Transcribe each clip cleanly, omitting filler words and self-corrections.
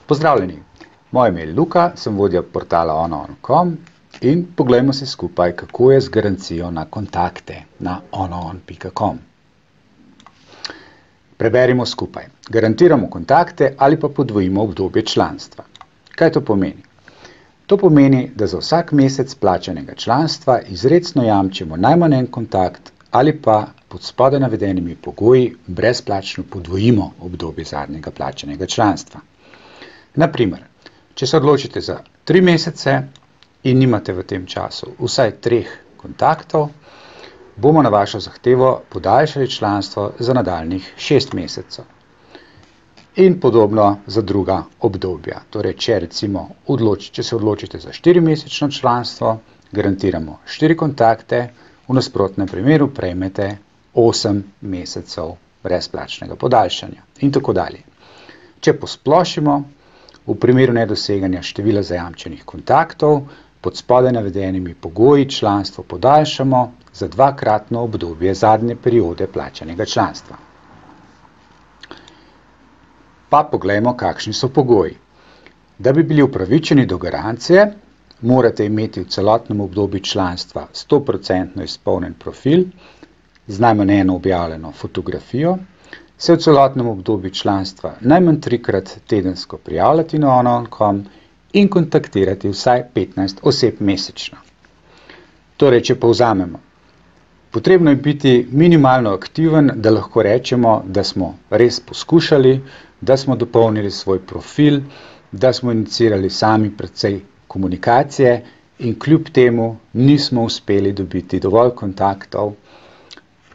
Pozdravljeni, moje ime je Luka, sem vodja portala onoon.com in poglejmo si skupaj, kako je z garancijo na kontakte na onoon.com. Preberimo skupaj. Garantiramo kontakte ali pa podvojimo obdobje članstva. Kaj to pomeni? To pomeni, da za vsak mesec plačanega članstva izrecno jamčimo najmanj en kontakt ali pa pod spodaj navedenimi pogoji brezplačno podvojimo obdobje zadnjega plačanega članstva. Naprimer, če se odločite za 3 mesece in nimate v tem času vsaj 3 kontaktov, bomo na vašo zahtevo podaljšali članstvo za nadaljnjih 6 mesecev. In podobno za druga obdobja. Torej, če se odločite za 4-mesečno članstvo, garantiramo 4 kontakte, v nasprotnem primeru prejmete 8 mesecev brezplačnega podaljšanja in tako dalje. Če posplošimo, v primeru nedoseganja števila zajamčenih kontaktov, pod spodaj navedenimi pogoji članstvo podaljšamo za 2-kratno obdobje zadnje periode plačanega članstva. Pa poglejmo, kakšni so pogoji. Da bi bili upravičeni do garancije, morate imeti v celotnem obdobju članstva 100% izpolnjen profil z najmanj eno objavljeno fotografijo, se v celotnem obdobju članstva najmanj 3-krat tedensko prijavljati na onoon.com in kontaktirati vsaj 15 oseb mesečno. Torej, če povzamemo, potrebno je biti minimalno aktiven, da lahko rečemo, da smo res poskušali, da smo dopolnili svoj profil, da smo inicirali sami precej komunikacije in kljub temu nismo uspeli dobiti dovolj kontaktov,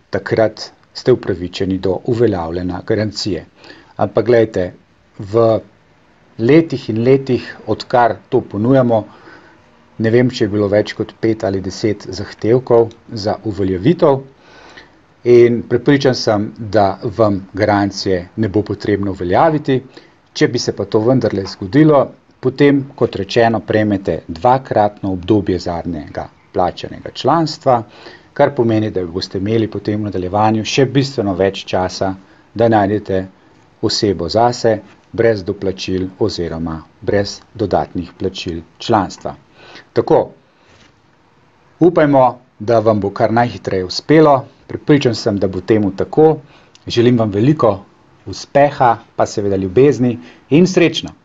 takrat ste upravičeni do uveljavljanja garancije. Ampak glejte, v letih in letih, odkar to ponujamo, ne vem, če je bilo več kot 5 ali 10 zahtevkov za uveljavitev in prepričan sem, da vam garancije ne bo potrebno uveljaviti. Če bi se pa to vendarle zgodilo, potem, kot rečeno, prejmete 2-kratno obdobje zadnjega plačanega članstva, kar pomeni, da boste imeli potem v nadaljevanju še bistveno več časa, da najdete osebo zase, brez doplačil oziroma brez dodatnih plačil članstva. Tako, upajmo, da vam bo kar najhitreje uspelo, prepričan sem, da bo temu tako, želim vam veliko uspeha, pa seveda ljubezni in srečno!